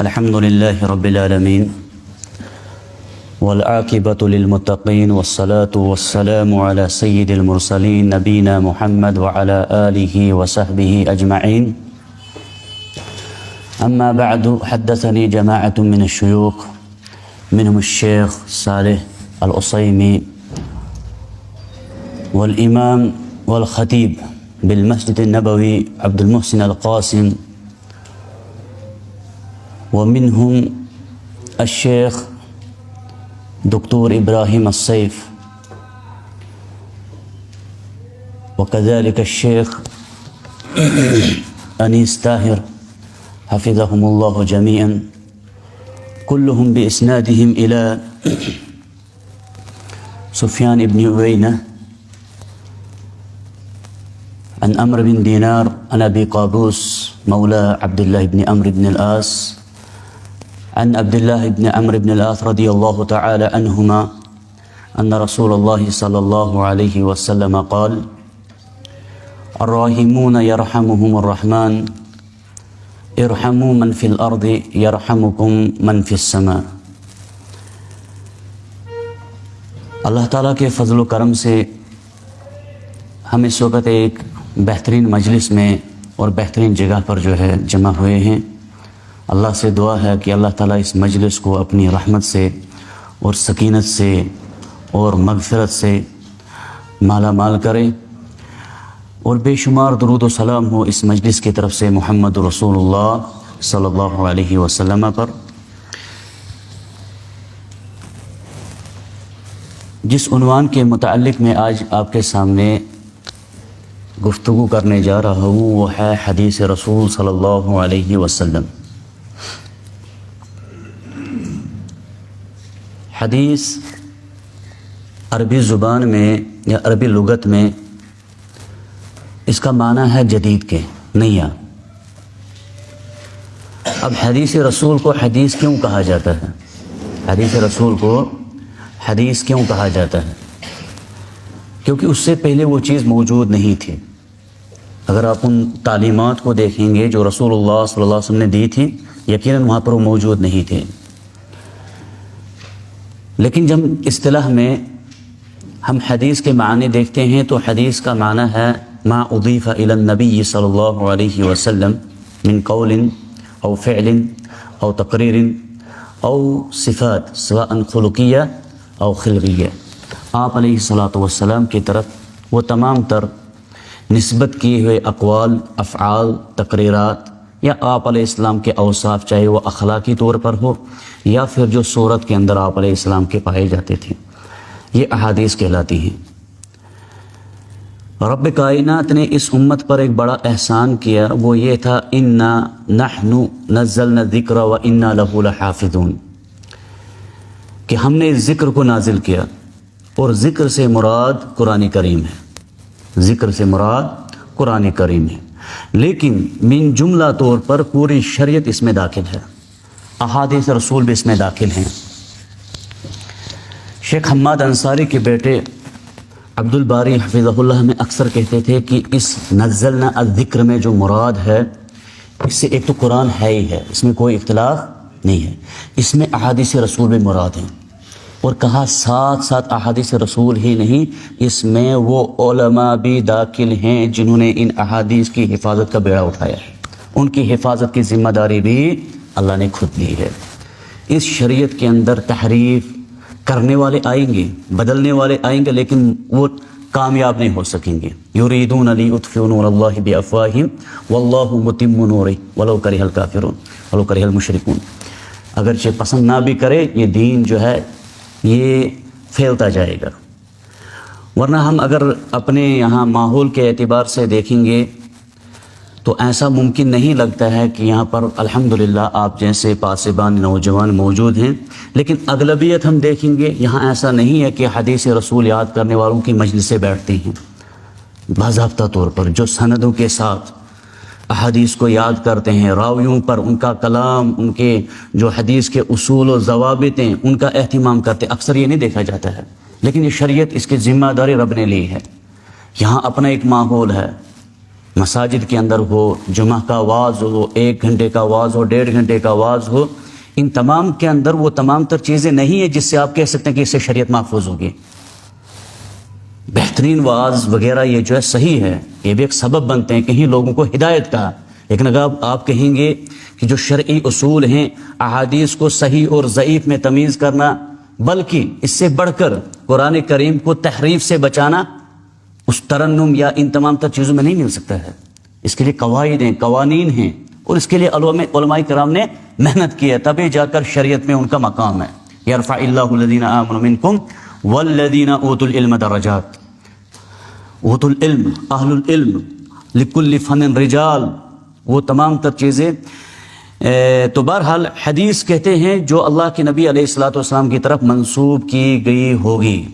الحمد لله رب العالمين والعاقبة للمتقين والصلاة والسلام على سيد المرسلين نبينا محمد وعلى آله وصحبه أجمعين. أما بعد، حدثني جماعة من الشيوخ منهم الشيخ صالح العصيمي والإمام والخطيب بالمسجد النبوي عبد المحسن القاسم، ومنهم الشيخ دكتور إبراهيم السيف، وكذلك الشيخ أنيس طاهر حفظهم الله جميعا، كلهم بإسنادهم إلى سفيان بن عيينة عن عمرو بن دينار عن أبي قابوس مولى عبد الله بن عمرو بن العاص عن عبد الله بن عمرو بن العاص رضي الله تعالى عنهما أن رسول الله صلى الله عليه وسلم قال: الراحمون يرحمهم الرحمن ارحموا من في الأرض يرحمكم من في السماء. اللہ تعالیٰ کے فضل و کرم سے ہم اس وقت ایک بہترین مجلس میں اور بہترین جگہ پر جو ہے جمع ہوئے ہیں. اللہ سے دعا ہے کہ اللہ تعالیٰ اس مجلس کو اپنی رحمت سے اور سکینت سے اور مغفرت سے مالا مال کرے، اور بے شمار درود و سلام ہو اس مجلس کی طرف سے محمد رسول اللہ صلی اللہ علیہ وسلم پر. جس عنوان کے متعلق میں آج آپ کے سامنے گفتگو کرنے جا رہا ہوں وہ ہے حدیث رسول صلی اللہ علیہ وسلم. حدیث عربی زبان میں یا عربی لغت میں اس کا معنی ہے جدید کے، نیا. اب حدیث رسول کو حدیث کیوں کہا جاتا ہے؟ حدیث رسول کو حدیث کیوں کہا جاتا ہے؟ کیونکہ اس سے پہلے وہ چیز موجود نہیں تھی. اگر آپ ان تعلیمات کو دیکھیں گے جو رسول اللہ صلی اللہ علیہ وسلم نے دی تھی، یقیناً وہاں پر وہ موجود نہیں تھے. لیکن جب اصطلاح میں ہم حدیث کے معنی دیکھتے ہیں تو حدیث کا معنی ہے ما اضیف الی النبی صلی اللہ علیہ وسلم من قول او فعل او تقریر او صفات سواء خلقیہ او خلقیہ. آپ علیہ الصلاۃ والسلام کی طرف وہ تمام تر نسبت کیے ہوئے اقوال، افعال، تقریرات یا آپ علیہ السلام کے اوصاف، چاہے وہ اخلاقی طور پر ہو یا پھر جو صورت کے اندر آپ علیہ السلام کے پائے جاتے تھے، یہ احادیث کہلاتی ہیں. رب کائنات نے اس امت پر ایک بڑا احسان کیا، وہ یہ تھا انا نحن نزلنا الذکر و انا لہ لحافظون، کہ ہم نے اس ذکر کو نازل کیا، اور ذکر سے مراد قرآن کریم ہے. ذکر سے مراد قرآن کریم ہے، لیکن من جملہ طور پر پوری شریعت اس میں داخل ہے، احادیث رسول بھی اس میں داخل ہیں. شیخ حماد انصاری کے بیٹے عبد الباری حفظہ اللہ میں اکثر کہتے تھے کہ اس نزلنا الذکر میں جو مراد ہے، اس سے ایک تو قرآن ہے ہی ہے، اس میں کوئی اختلاف نہیں ہے، اس میں احادیث رسول بھی مراد ہیں. اور کہا ساتھ ساتھ احادیث رسول ہی نہیں، اس میں وہ علماء بھی داخل ہیں جنہوں نے ان احادیث کی حفاظت کا بیڑا اٹھایا ہے. ان کی حفاظت کی ذمہ داری بھی اللہ نے خود لی ہے. اس شریعت کے اندر تحریف کرنے والے آئیں گے، بدلنے والے آئیں گے، لیکن وہ کامیاب نہیں ہو سکیں گے. یریدون لیطفئوا نور اللہ بافواہہم واللہ متم نورہ ولو کرہ الکافرون ولو کرہ المشرکون. اگرچہ پسند نہ بھی کرے، یہ دین جو ہے یہ پھیلتا جائے گا. ورنہ ہم اگر اپنے یہاں ماحول کے اعتبار سے دیکھیں گے تو ایسا ممکن نہیں لگتا ہے کہ یہاں پر الحمدللہ آپ جیسے پاسبان نوجوان موجود ہیں، لیکن اغلبیت ہم دیکھیں گے یہاں ایسا نہیں ہے کہ حدیث رسول یاد کرنے والوں کی مجلسیں بیٹھتی ہیں باضابطہ طور پر، جو سندوں کے ساتھ احادیث کو یاد کرتے ہیں، راویوں پر ان کا کلام، ان کے جو حدیث کے اصول و ضوابط ہیں ان کا اہتمام کرتے. اکثر یہ نہیں دیکھا جاتا ہے، لیکن یہ شریعت اس کی ذمہ داری رب نے لی ہے. یہاں اپنا ایک ماحول ہے، مساجد کے اندر ہو، جمعہ کا واعظ ہو، 1 گھنٹے کا واعظ ہو، 1.5 گھنٹے کا واعظ ہو، ان تمام کے اندر وہ تمام تر چیزیں نہیں ہیں جس سے آپ کہہ سکتے ہیں کہ اس سے شریعت محفوظ ہوگی۔ بہترین واعظ وغیرہ یہ جو ہے صحیح ہے، یہ بھی ایک سبب بنتے ہیں کہیں لوگوں کو ہدایت کا، لیکن اگر آپ کہیں گے کہ جو شرعی اصول ہیں احادیث کو صحیح اور ضعیف میں تمیز کرنا، بلکہ اس سے بڑھ کر قرآن کریم کو تحریف سے بچانا، اس ترنم یا ان تمام تر چیزوں میں نہیں مل سکتا ہے۔ اس کے لیے قواعد ہیں، قوانین ہیں، اور اس کے لیے علماء کرام نے محنت کی ہے، تبھی جا کر شریعت میں ان کا مقام ہے۔ یرفع اللہ الذین آمنوا منکم والذین اوتوا العلم درجات۔ اوتوا العلم، اہل العلم، لکل فن رجال، وہ تمام تر چیزیں۔ تو بہرحال حدیث کہتے ہیں جو اللہ کے نبی علیہ الصلوۃ والسلام کی طرف منسوب کی گئی ہوگی،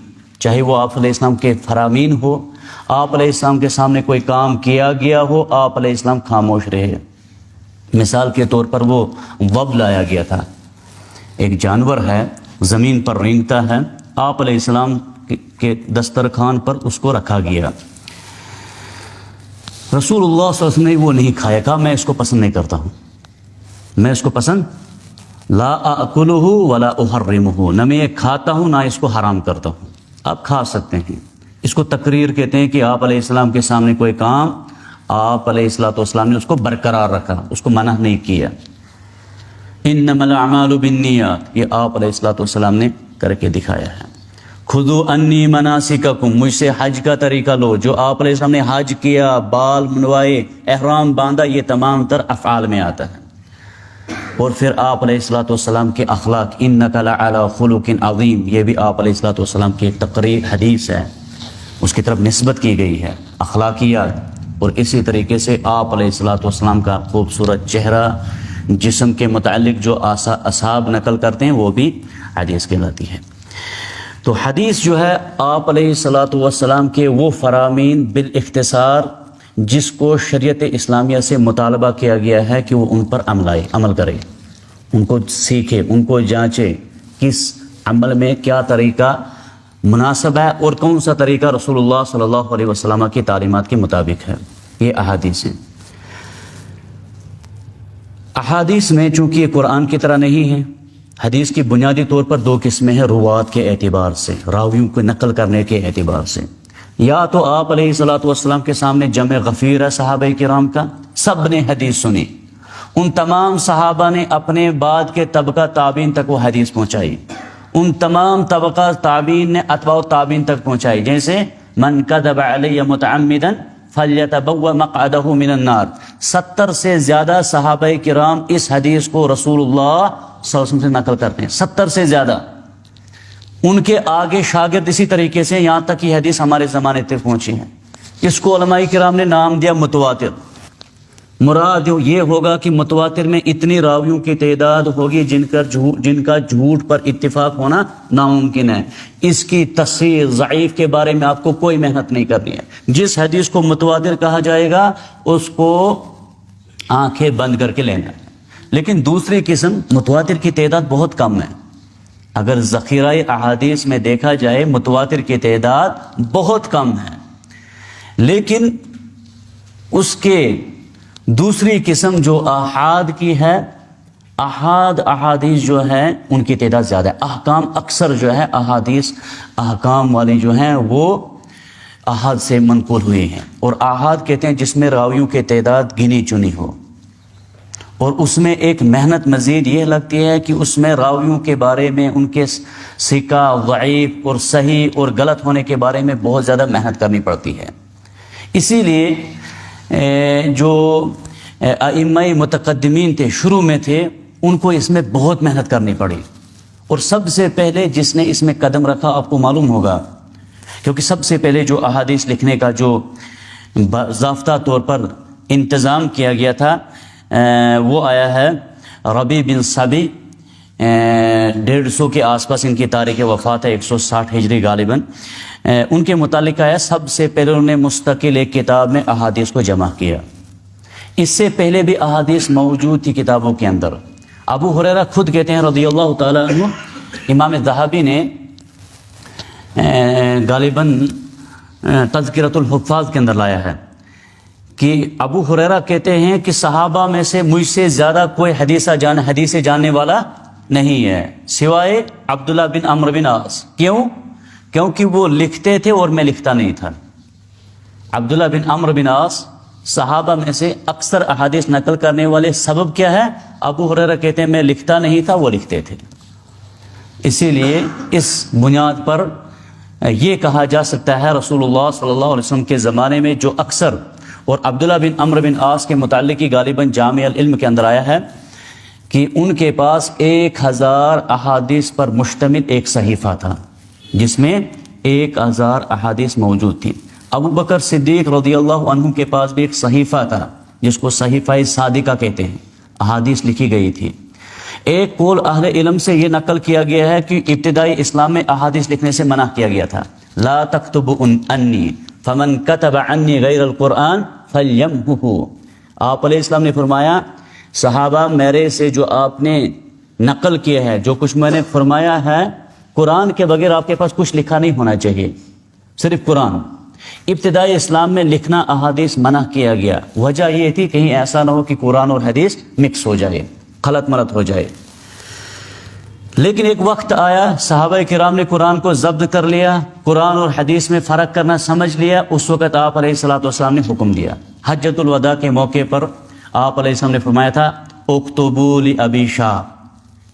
چاہے وہ آپ علیہ السلام کے فرامین ہو، آپ علیہ السلام کے سامنے کوئی کام کیا گیا ہو، آپ علیہ السلام خاموش رہے۔ مثال کے طور پر وہ وب لایا گیا تھا، ایک جانور ہے، زمین پر رینگتا ہے، آپ علیہ السلام کے دسترخوان پر اس کو رکھا گیا۔ رسول اللہ صلی اللہ علیہ وسلم نے وہ نہیں کھایا، کہا میں اس کو پسند نہیں کرتا ہوں، میں اس کو پسند لا اکلہ ولا احرمہ، نہ میں یہ کھاتا ہوں نہ اس کو حرام کرتا ہوں۔ آپ کھا سکتے ہیں، اس کو تقریر کہتے ہیں کہ آپ علیہ السلام کے سامنے کوئی کام آپ علیہ الصلوۃ والسلام نے اس کو برقرار رکھا، اس کو منع نہیں کیا۔ انما الاعمال بالنیات، یہ آپ علیہ الصلوۃ والسلام نے کر کے دکھایا ہے۔ خذوا انی مناسککم، مجھ سے حج کا طریقہ لو، جو آپ علیہ السلام نے حج کیا، بال منوائے، احرام باندھا، یہ تمام تر افعال میں آتا ہے۔ اور پھر آپ علیہ الصلوۃ والسلام کے اخلاق، انک لعلی خلق عظیم، یہ بھی آپ علیہ الصلوۃ والسلام کی ایک تقریر حدیث ہے، اس کی طرف نسبت کی گئی ہے، اخلاقیات۔ اور اسی طریقے سے آپ علیہ الصلوۃ والسلام کا خوبصورت چہرہ، جسم کے متعلق جو اصحاب نقل کرتے ہیں وہ بھی حدیث کہلاتی ہے۔ تو حدیث جو ہے آپ علیہ الصلوۃ والسلام کے وہ فرامین بالاختصار جس کو شریعت اسلامیہ سے مطالبہ کیا گیا ہے کہ وہ ان پر عمل کرے، ان کو سیکھے، ان کو جانچے، کس عمل میں کیا طریقہ مناسب ہے اور کون سا طریقہ رسول اللہ صلی اللہ علیہ وسلم کی تعلیمات کے مطابق ہے۔ یہ احادیث ہیں۔ احادیث میں چونکہ یہ قرآن کی طرح نہیں ہے، حدیث کی بنیادی طور پر 2 قسمیں ہیں، روات کے اعتبار سے، راویوں کو نقل کرنے کے اعتبار سے۔ یا تو آپ علیہ الصلوۃ والسلام کے سامنے جمع غفیر ہے صحابہ کرام کا، سب نے حدیث سنی، ان تمام صحابہ نے اپنے بعد کے طبقہ تابعین تک وہ حدیث پہنچائی، ان تمام طبقہ تابعین نے اتباع تابعین تک پہنچائی، جیسے من کذب علی متعمدا فلیتبوأ مقعدہ من النار۔ 70 سے زیادہ صحابہ کرام اس حدیث کو رسول اللہ صلی اللہ علیہ وسلم سے نقل کرتے ہیں، 70 سے زیادہ۔ ان کے آگے شاگرد اسی طریقے سے، یہاں تک یہ حدیث ہمارے زمانے تک پہنچی ہے۔ اس کو علماء کرام نے نام دیا متواتر۔ مراد یہ ہوگا کہ متواتر میں اتنی راویوں کی تعداد ہوگی جن کا جھوٹ پر اتفاق ہونا ناممکن ہے۔ اس کی تصحیح ضعیف کے بارے میں آپ کو کوئی محنت نہیں کرنی ہے۔ جس حدیث کو متواتر کہا جائے گا اس کو آنکھیں بند کر کے لینا ہے۔ لیکن دوسری قسم، متواتر کی تعداد بہت کم ہے، اگر ذخیرہ احادیث میں دیکھا جائے متواتر کی تعداد بہت کم ہے، لیکن اس کے دوسری قسم جو احاد کی ہے، احادیث جو ہے ان کی تعداد زیادہ ہے۔ احکام اکثر جو ہے احادیث، احکام والی جو ہیں وہ احاد سے منقول ہوئے ہیں، اور احاد کہتے ہیں جس میں راویوں کی تعداد گنی چنی ہو، اور اس میں ایک محنت مزید یہ لگتی ہے کہ اس میں راویوں کے بارے میں ان کے ثقہ، ضعیف اور صحیح اور غلط ہونے کے بارے میں بہت زیادہ محنت کرنی پڑتی ہے۔ اسی لیے جو ائمہ متقدمین تھے، شروع میں تھے، ان کو اس میں بہت محنت کرنی پڑی، اور سب سے پہلے جس نے اس میں قدم رکھا آپ کو معلوم ہوگا، کیونکہ سب سے پہلے جو احادیث لکھنے کا جو باضابطہ طور پر انتظام کیا گیا تھا وہ آیا ہے ربیع بن صبی، 150 کے آس پاس ان کی تاریخ وفات ہے، 160 ہجری غالباً۔ ان کے متعلق آیا سب سے پہلے انہوں نے مستقل ایک کتاب میں احادیث کو جمع کیا۔ اس سے پہلے بھی احادیث موجود تھی کتابوں کے اندر۔ ابو ہریرہ خود کہتے ہیں رضی اللہ تعالیٰ عنہ، امام ذہبی نے غالباً تذکرۃ الحفاظ کے اندر لایا ہے کہ ابو ہریرہ کہتے ہیں کہ صحابہ میں سے مجھ سے زیادہ کوئی حدیث جاننے والا نہیں ہے سوائے عبداللہ بن عمرو بن عاص. کیوں؟ کیونکہ وہ لکھتے تھے اور میں لکھتا نہیں تھا. عبداللہ بن عمرو بن عاص صحابہ میں سے اکثر احادیث نقل کرنے والے. سبب کیا ہے؟ ابو ہریرہ کہتے ہیں میں لکھتا نہیں تھا، وہ لکھتے تھے. اسی لیے اس بنیاد پر یہ کہا جا سکتا ہے رسول اللہ صلی اللہ علیہ وسلم کے زمانے میں جو اکثر، اور عبداللہ بن عمرو بن عاص کے متعلق ہی غالباً جامع العلم کے اندر آیا ہے کہ ان کے پاس 1000 احادیث پر مشتمل ایک صحیفہ تھا جس میں 1000 احادیث موجود تھی. ابو بکر صدیق رضی اللہ عنہ کے پاس بھی ایک صحیفہ تھا جس کو صحیفہ صادقہ کہتے ہیں، احادیث لکھی گئی تھی. ایک قول اہل علم سے یہ نقل کیا گیا ہے کہ ابتدائی اسلام میں احادیث لکھنے سے منع کیا گیا تھا. لا تکتب انی فمن کتب عنی غیر القرآن فلیمحہ. آپ علیہ السلام نے فرمایا صحابہ میرے سے جو آپ نے نقل کیا ہے، جو کچھ میں نے فرمایا ہے، قرآن کے بغیر آپ کے پاس کچھ لکھا نہیں ہونا چاہیے، صرف قرآن. ابتدائی اسلام میں لکھنا احادیث منع کیا گیا. وجہ یہ تھی کہیں ایسا نہ ہو کہ قرآن اور حدیث مکس ہو جائے، خلط ملط ہو جائے. لیکن ایک وقت آیا صحابہ کرام نے قرآن کو ضبط کر لیا، قرآن اور حدیث میں فرق کرنا سمجھ لیا. اس وقت آپ علیہ الصلوۃ والسلام نے حکم دیا. حجۃ الوداع کے موقع پر آپ علیہ السلام نے فرمایا تھا اکتبوا لابی شاہ.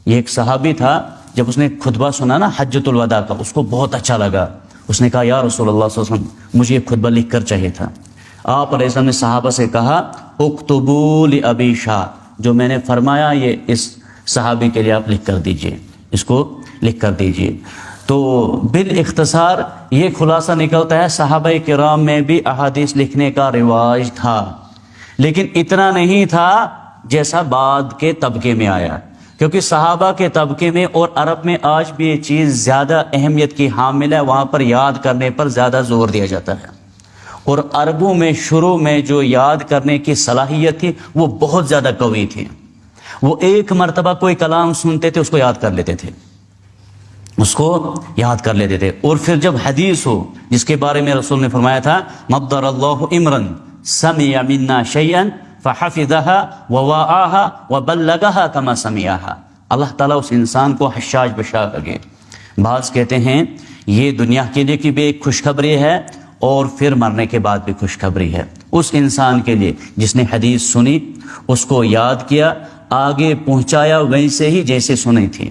یہ ایک صحابی تھا، جب اس نے خطبہ سنا نا حجۃ الوداع کا، اس کو بہت اچھا لگا. اس نے کہا یا رسول اللہ صلی اللہ علیہ وسلم مجھے یہ خطبہ لکھ کر چاہیے تھا. آپ علیہ السلام نے صحابہ سے کہا اکتبوا لابی شاہ، جو میں نے فرمایا یہ اس صحابی کے لیے آپ لکھ کر دیجئے، اس کو لکھ کر دیجئے. تو بالاختصار یہ خلاصہ نکلتا ہے صحابہ کرام میں بھی احادیث لکھنے کا رواج تھا، لیکن اتنا نہیں تھا جیسا بعد کے طبقے میں آیا. کیونکہ صحابہ کے طبقے میں اور عرب میں آج بھی یہ چیز زیادہ اہمیت کی حامل ہے، وہاں پر یاد کرنے پر زیادہ زور دیا جاتا ہے. اور عربوں میں شروع میں جو یاد کرنے کی صلاحیت تھی وہ بہت زیادہ قوی تھی. وہ ایک مرتبہ کوئی کلام سنتے تھے اس کو یاد کر لیتے تھے، اس کو یاد کر لیتے تھے. اور پھر جب حدیث ہو، جس کے بارے میں رسول نے فرمایا تھا مبدر اللہ امرن سمع منا شیئا فحفظها ووعاها وبلغها كما سمعها، اللہ تعالیٰ اس انسان کو حشاش بشار لگے. بعض کہتے ہیں یہ دنیا کے لیے کی بھی ایک خوشخبری ہے اور پھر مرنے کے بعد بھی خوشخبری ہے اس انسان کے لیے جس نے حدیث سنی، اس کو یاد کیا، آگے پہنچایا ویسے ہی جیسے سنی تھی،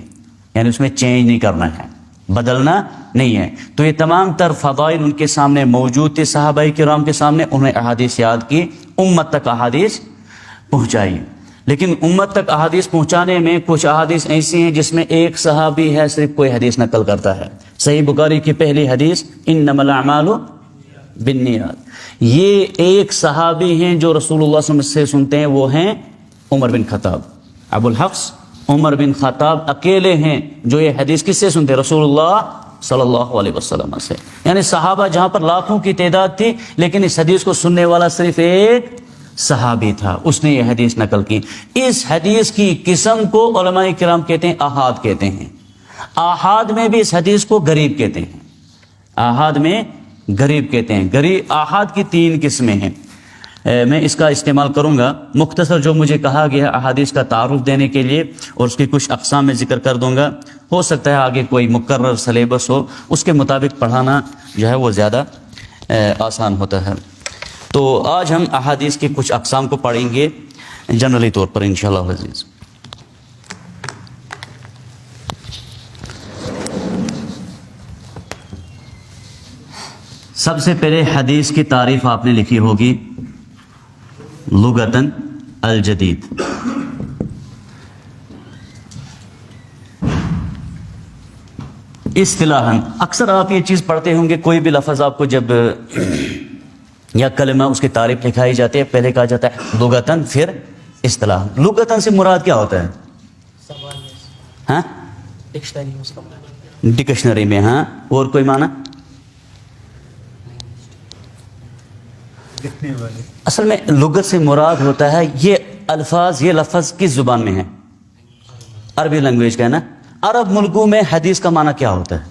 یعنی اس میں چینج نہیں کرنا ہے، بدلنا نہیں ہے. تو یہ تمام تر فضائل ان کے سامنے موجود تھے، صحابہ کرام کے سامنے. انہیں احادیث یاد کی، امت تک احادیث پہنچائی. لیکن امت تک احادیث پہنچانے میں کچھ احادیث ایسی ہیں جس میں ایک صحابی ہے صرف کوئی حدیث نقل کرتا ہے. صحیح بخاری کی پہلی حدیث انما الاعمال بالنیات، یہ ایک صحابی ہیں جو رسول اللہ صلی اللہ علیہ وسلم سے سنتے ہیں، وہ ہیں عمر بن خطاب. ابو الحفص عمر بن خطاب اکیلے ہیں جو یہ حدیث کس سے سنتے ہیں؟ رسول اللہ صلی اللہ علیہ وسلم سے. یعنی صحابہ جہاں پر لاکھوں کی تعداد تھی، لیکن اس حدیث کو سننے والا صرف ایک صحابی تھا، اس نے یہ حدیث نقل کی. اس حدیث کی قسم کو علماء کرام کہتے ہیں آحاد کہتے ہیں. آحاد میں بھی اس حدیث کو غریب کہتے ہیں، آحاد میں غریب کہتے ہیں. غریب آحاد کی 3 قسمیں ہیں. میں اس کا استعمال کروں گا، مختصر جو مجھے کہا گیا احادیث کا تعارف دینے کے لیے، اور اس کی کچھ اقسام میں ذکر کر دوں گا. ہو سکتا ہے آگے کوئی مقرر سلیبس ہو، اس کے مطابق پڑھانا جو ہے وہ زیادہ آسان ہوتا ہے. تو آج ہم احادیث کی کچھ اقسام کو پڑھیں گے جنرلی طور پر انشاءاللہ عزیز. سب سے پہلے حدیث کی تعریف آپ نے لکھی ہوگی لغتاً الجدید. اصطلاحاً اکثر آپ یہ چیز پڑھتے ہوں گے، کوئی بھی لفظ آپ کو جب یا کلمہ اس کی تعریف لکھائی جاتی ہے پہلے کہا جاتا ہے لغتاً پھر اصطلاحاً. لغتاً سے مراد کیا ہوتا ہے؟ ہاں ڈکشنری میں. ہاں اور کوئی معنی؟ اصل میں لغت سے مراد ہوتا ہے یہ الفاظ، یہ لفظ کس زبان میں ہے؟ عربی لینگویج کا ہے نا. عرب ملکوں میں حدیث کا معنی کیا ہوتا ہے؟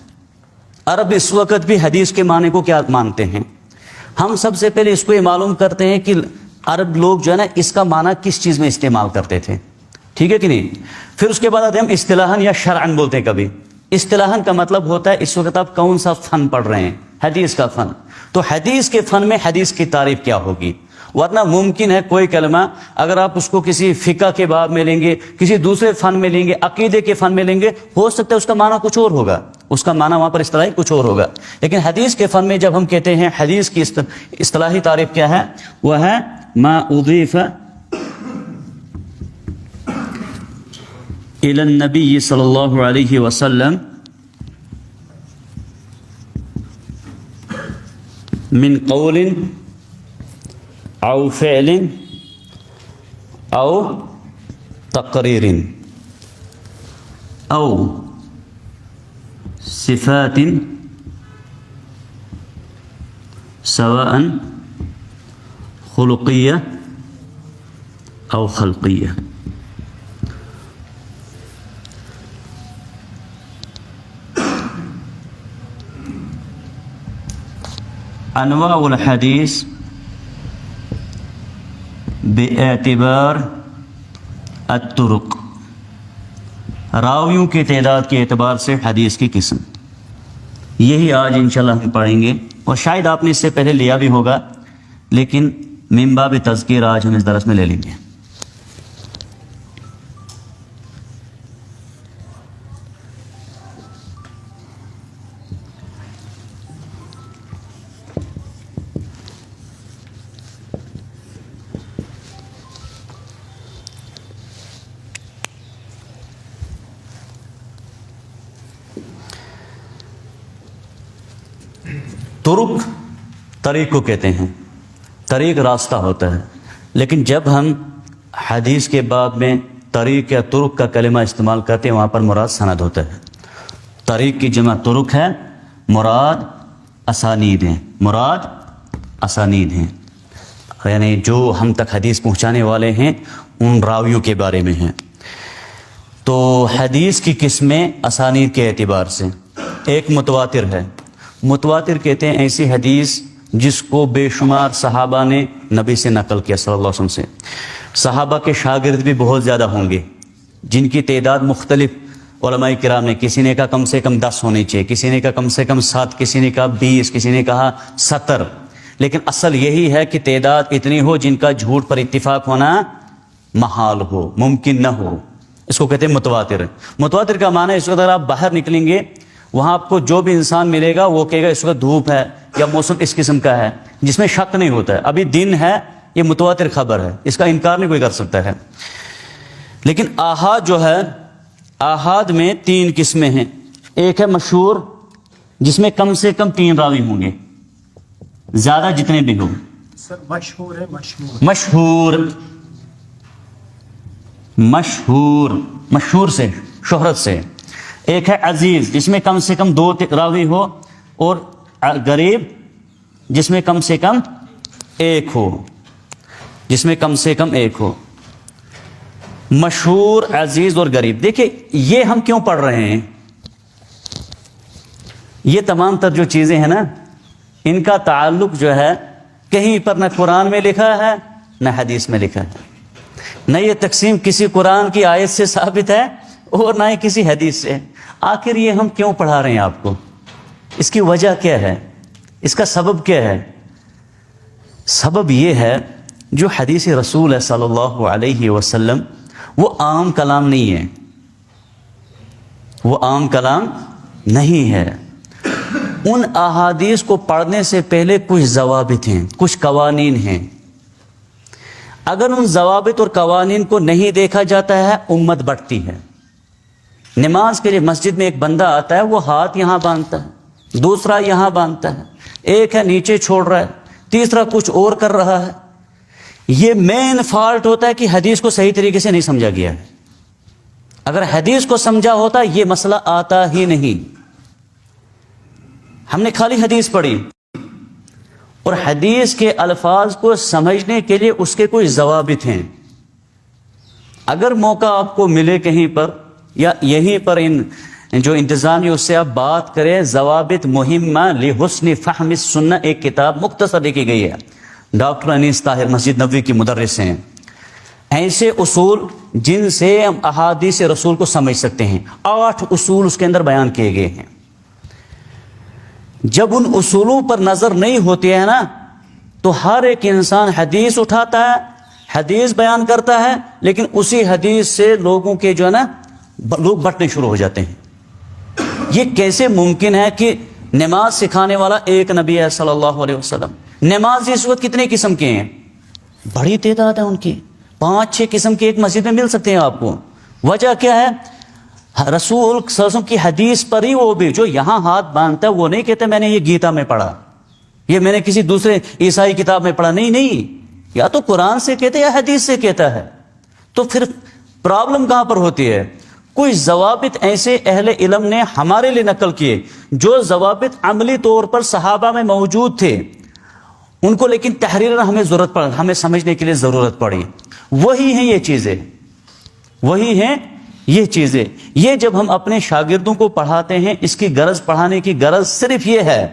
عرب اس وقت بھی حدیث کے معنی کو کیا مانتے ہیں؟ ہم سب سے پہلے اس کو یہ معلوم کرتے ہیں کہ عرب لوگ جو ہے نا اس کا معنی کس چیز میں استعمال کرتے تھے، ٹھیک ہے کہ نہیں. پھر اس کے بعد آتے ہیں ہم اصطلاحاً یا شرعاً بولتے ہیں. کبھی اصطلاحاً کا مطلب ہوتا ہے اس وقت آپ کون سا فن پڑھ رہے ہیں، حدیث کا فن. تو حدیث کے فن میں حدیث کی تعریف کیا ہوگی. ورنہ ممکن ہے کوئی کلمہ اگر آپ اس کو کسی فقہ کے باب میں لیں گے، کسی دوسرے فن میں لیں گے، عقیدے کے فن میں لیں گے، ہو سکتا ہے اس کا معنی کچھ اور ہوگا، اس کا معنی وہاں پر اصطلاحی کچھ اور ہوگا. لیکن حدیث کے فن میں جب ہم کہتے ہیں حدیث کی اصطلاحی تعریف کیا ہے، وہ ہے ما اضیف الی النبی صلی اللہ علیہ وسلم من قول او فعل او تقریر او صفات سواء خلقیہ او خلقیہ. انواع الحدیث باعتبار الطرق، راویوں کی تعداد کے اعتبار سے حدیث کی قسم. یہی آج انشاءاللہ ہم پڑھیں گے، اور شاید آپ نے اس سے پہلے لیا بھی ہوگا، لیکن من باب تذکیر آج ہم اس درس میں لے لیں گے. طرق طریق کو کہتے ہیں، طریق راستہ ہوتا ہے. لیکن جب ہم حدیث کے باب میں طریق یا طرق کا کلمہ استعمال کرتے ہیں وہاں پر مراد سند ہوتا ہے. طریق کی جمع طرق ہے، مراد اسانید ہیں، مراد اسانید ہیں، یعنی جو ہم تک حدیث پہنچانے والے ہیں ان راویوں کے بارے میں ہیں. تو حدیث کی قسمیں اسانید کے اعتبار سے، ایک متواتر ہے. متواتر کہتے ہیں ایسی حدیث جس کو بے شمار صحابہ نے نبی سے نقل کیا صلی اللہ علیہ وسلم سے. صحابہ کے شاگرد بھی بہت زیادہ ہوں گے جن کی تعداد مختلف علماء کرام نے، کسی نے کہا کم سے کم 10 ہونے چاہیے، کسی نے کہا کم سے کم 7، کسی نے کہا 20، کسی نے کہا 70. لیکن اصل یہی ہے کہ تعداد اتنی ہو جن کا جھوٹ پر اتفاق ہونا محال ہو، ممکن نہ ہو. اس کو کہتے ہیں متواتر. متواتر کا معنی ہے اس وقت اگر آپ باہر نکلیں گے وہاں آپ کو جو بھی انسان ملے گا وہ کہے گا اس وقت دھوپ ہے یا موسم اس قسم کا ہے، جس میں شک نہیں ہوتا ہے ابھی دن ہے، یہ متواتر خبر ہے، اس کا انکار نہیں کوئی کر سکتا ہے. لیکن آحاد جو ہے، آحاد میں 3 قسمیں ہیں. ایک ہے مشہور جس میں کم سے کم 3 راوی ہوں گے، زیادہ جتنے بھی ہوں. مشہور ہے، مشہور مشہور مشہور سے، شہرت سے. ایک ہے عزیز جس میں کم سے کم 2 راوی ہو، اور غریب جس میں کم سے کم 1 ہو، جس میں کم سے کم 1 ہو. مشہور، عزیز اور غریب. دیکھیں یہ ہم کیوں پڑھ رہے ہیں، یہ تمام تر جو چیزیں ہیں نا ان کا تعلق جو ہے کہیں پر نہ قرآن میں لکھا ہے نہ حدیث میں لکھا ہے، نہ یہ تقسیم کسی قرآن کی آیت سے ثابت ہے اور نہ ہی کسی حدیث سے. آخر یہ ہم کیوں پڑھا رہے ہیں آپ کو، اس کی وجہ کیا ہے، اس کا سبب کیا ہے؟ سبب یہ ہے جو حدیث رسول ہے صلی اللہ علیہ وسلم وہ عام کلام نہیں ہے، وہ عام کلام نہیں ہے. ان احادیث کو پڑھنے سے پہلے کچھ ضوابط ہیں، کچھ قوانین ہیں. اگر ان ضوابط اور قوانین کو نہیں دیکھا جاتا ہے امت بٹتی ہے. نماز کے لیے مسجد میں ایک بندہ آتا ہے، وہ ہاتھ یہاں باندھتا ہے، دوسرا یہاں باندھتا ہے، ایک ہے نیچے چھوڑ رہا ہے، تیسرا کچھ اور کر رہا ہے. یہ مین فالٹ ہوتا ہے کہ حدیث کو صحیح طریقے سے نہیں سمجھا گیا ہے. اگر حدیث کو سمجھا ہوتا یہ مسئلہ آتا ہی نہیں. ہم نے خالی حدیث پڑھی، اور حدیث کے الفاظ کو سمجھنے کے لیے اس کے کوئی ضوابط ہیں. اگر موقع آپ کو ملے کہیں پر یا یہیں پر ان جو انتظامیہ اس سے آپ بات کریں، ضوابط مہمہ لحسن فہم السنہ ایک کتاب مختصر لکھی گئی ہے، ڈاکٹر انیس طاہر مسجد نبوی کی مدرس ہیں. ایسے اصول جن سے ہم احادیث رسول کو سمجھ سکتے ہیں. 8 اصول اس کے اندر بیان کیے گئے ہیں. جب ان اصولوں پر نظر نہیں ہوتی ہے نا تو ہر ایک انسان حدیث اٹھاتا ہے, حدیث بیان کرتا ہے, لیکن اسی حدیث سے لوگوں کے جو ہے نا لوگ بٹنے شروع ہو جاتے ہیں. یہ کیسے ممکن ہے کہ نماز سکھانے والا ایک نبی ہے صلی اللہ علیہ وسلم. نماز اس وقت کتنے قسم کے ہیں؟ بڑی تعداد ہے ان کی. 5-6 قسم کے ایک مسجد میں مل سکتے ہیں آپ کو. وجہ کیا ہے؟ رسول صلی اللہ علیہ وسلم کی حدیث پر ہی وہ بھی جو یہاں ہاتھ باندھتا ہے وہ نہیں کہتے میں نے یہ گیتا میں پڑھا, یہ میں نے کسی دوسرے عیسائی کتاب میں پڑھا. نہیں, یا تو قرآن سے کہتے یا حدیث سے کہتا ہے. تو پھر پرابلم کہاں پر ہوتی ہے؟ کوئی ضوابط ایسے اہل علم نے ہمارے لیے نقل کیے جو ضوابط عملی طور پر صحابہ میں موجود تھے, ان کو لیکن تحریرن ہمیں ضرورت پڑ ہمیں سمجھنے کے لیے ضرورت پڑی. وہی ہیں یہ چیزیں, وہی ہیں یہ چیزیں. یہ جب ہم اپنے شاگردوں کو پڑھاتے ہیں, اس کی غرض, پڑھانے کی غرض صرف یہ ہے